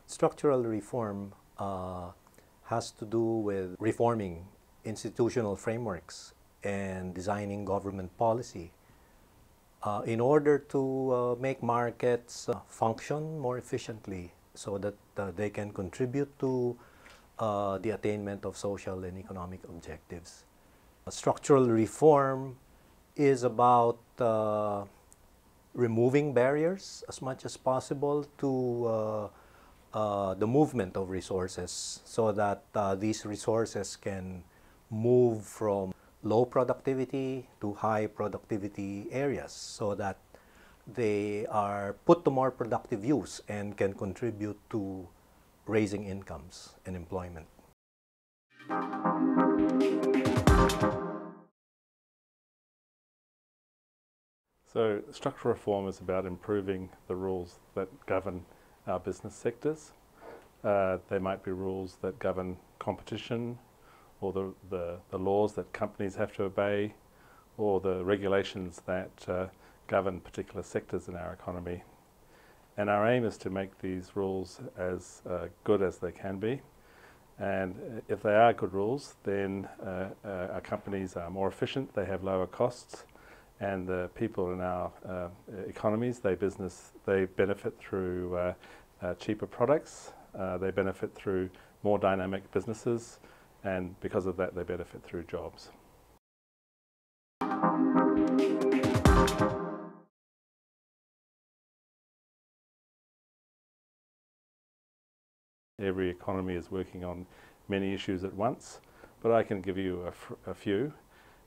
Structural reform has to do with reforming institutional frameworks and designing government policy in order to make markets function more efficiently so that they can contribute to the attainment of social and economic objectives. Structural reform is about removing barriers as much as possible to the movement of resources so that these resources can move from low productivity to high productivity areas so that they are put to more productive use and can contribute to raising incomes and employment. So structural reform is about improving the rules that govern our business sectors. They might be rules that govern competition, or the laws that companies have to obey, or the regulations that govern particular sectors in our economy. And our aim is to make these rules as good as they can be. And if they are good rules, then our companies are more efficient, they have lower costs, and the people in our economies, they benefit through cheaper products, they benefit through more dynamic businesses, and because of that they benefit through jobs. Every economy is working on many issues at once, but I can give you a few.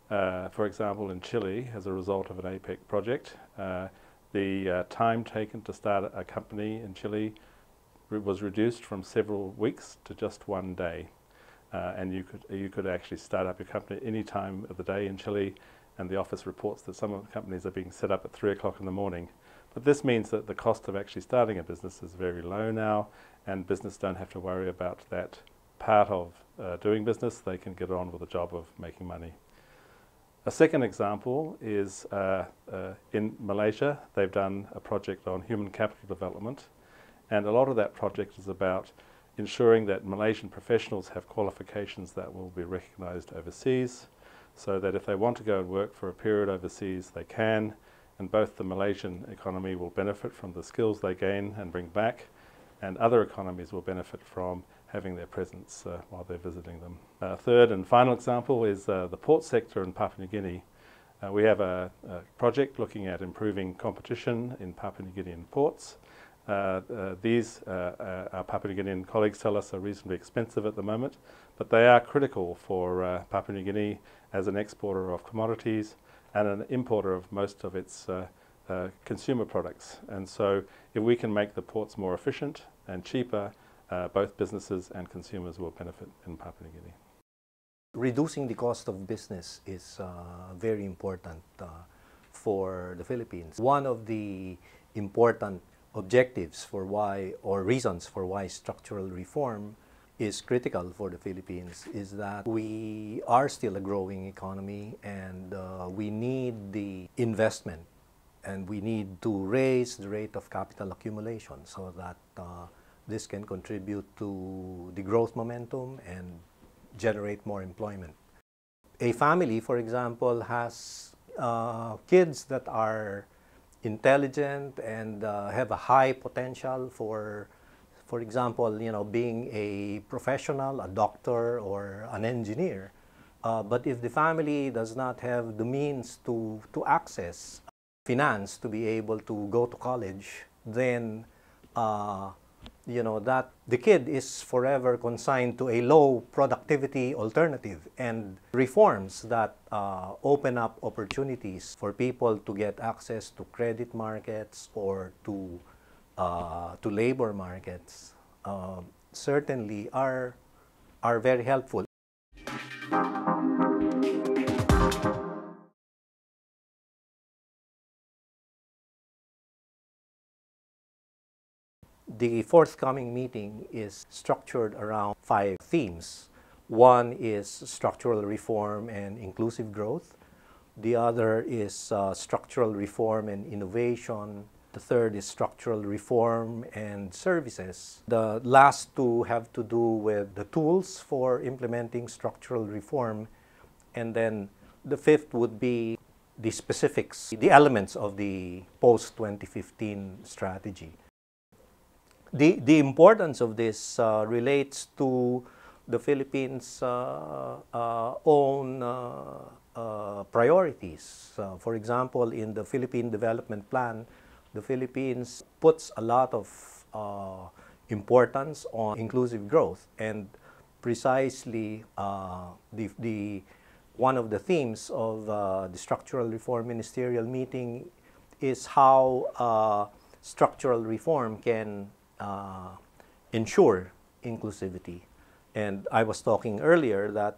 For example, in Chile, as a result of an APEC project, the time taken to start a company in Chile was reduced from several weeks to just one day. And you could actually start up your company at any time of the day in Chile, and the office reports that some of the companies are being set up at 3 o'clock in the morning. But this means that the cost of actually starting a business is very low now, and business don't have to worry about that part of doing business. They can get on with the job of making money. A second example is in Malaysia. They've done a project on human capital development, and a lot of that project is about ensuring that Malaysian professionals have qualifications that will be recognized overseas, so that if they want to go and work for a period overseas, they can, and both the Malaysian economy will benefit from the skills they gain and bring back, and other economies will benefit from having their presence while they're visiting them. Third and final example is the port sector in Papua New Guinea. We have a project looking at improving competition in Papua New Guinean ports. These, our Papua New Guinean colleagues tell us, are reasonably expensive at the moment, but they are critical for Papua New Guinea as an exporter of commodities and an importer of most of its consumer products. And so if we can make the ports more efficient and cheaper, both businesses and consumers will benefit in Papua New Guinea. Reducing the cost of business is very important for the Philippines. One of the important objectives for why, or reasons for why, structural reform is critical for the Philippines is that we are still a growing economy, and we need the investment, and we need to raise the rate of capital accumulation so that this can contribute to the growth momentum and generate more employment. A family, for example, has kids that are intelligent and have a high potential for example, being a professional, a doctor, or an engineer. But if the family does not have the means to access finance to be able to go to college, then that the kid is forever consigned to a low productivity alternative. And reforms that open up opportunities for people to get access to credit markets or to labor markets certainly are very helpful. The forthcoming meeting is structured around 5 themes. One is structural reform and inclusive growth. The other is structural reform and innovation. The third is structural reform and services. The last two have to do with the tools for implementing structural reform. And then the fifth would be the specifics, the elements of the post-2015 strategy. The importance of this relates to the Philippines' own priorities. For example, in the Philippine Development Plan, the Philippines puts a lot of importance on inclusive growth, and precisely one of the themes of the Structural Reform Ministerial Meeting is how structural reform can ensure inclusivity. And I was talking earlier that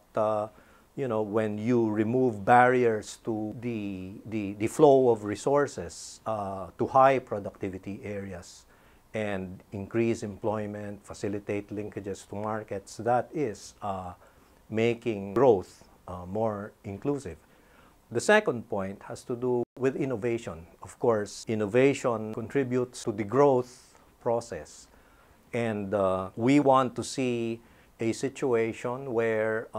when you remove barriers to the flow of resources to high productivity areas and increase employment, facilitate linkages to markets, that is making growth more inclusive. The second point has to do with innovation. Of course, innovation contributes to the growth process. And we want to see a situation where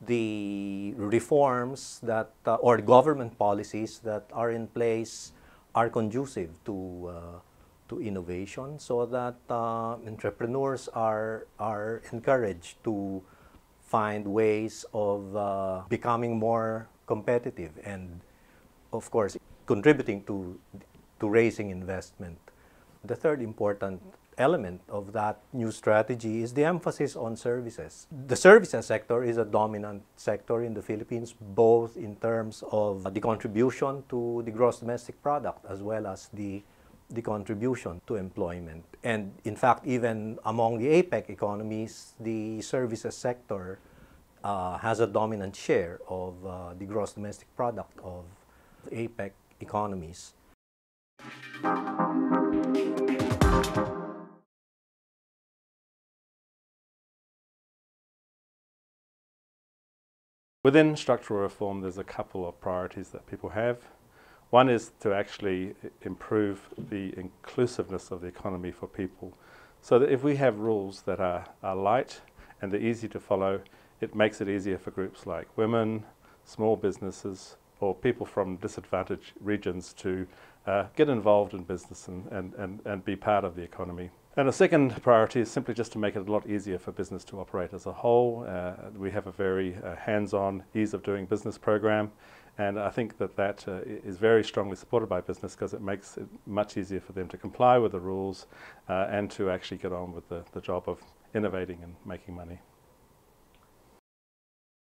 the reforms that or government policies that are in place are conducive to innovation, so that entrepreneurs are encouraged to find ways of becoming more competitive and, of course, contributing to raising investment. The third important element of that new strategy is the emphasis on services. The services sector is a dominant sector in the Philippines, both in terms of the contribution to the gross domestic product as well as the contribution to employment. And in fact, even among the APEC economies, the services sector has a dominant share of the gross domestic product of APEC economies. Within structural reform, there's a couple of priorities that people have. One is to actually improve the inclusiveness of the economy for people, so that if we have rules that are light and they're easy to follow, it makes it easier for groups like women, small businesses, or people from disadvantaged regions to get involved in business and be part of the economy. And a second priority is simply just to make it a lot easier for business to operate as a whole. We have a very hands-on ease of doing business program, and I think that is very strongly supported by business because it makes it much easier for them to comply with the rules and to actually get on with the job of innovating and making money.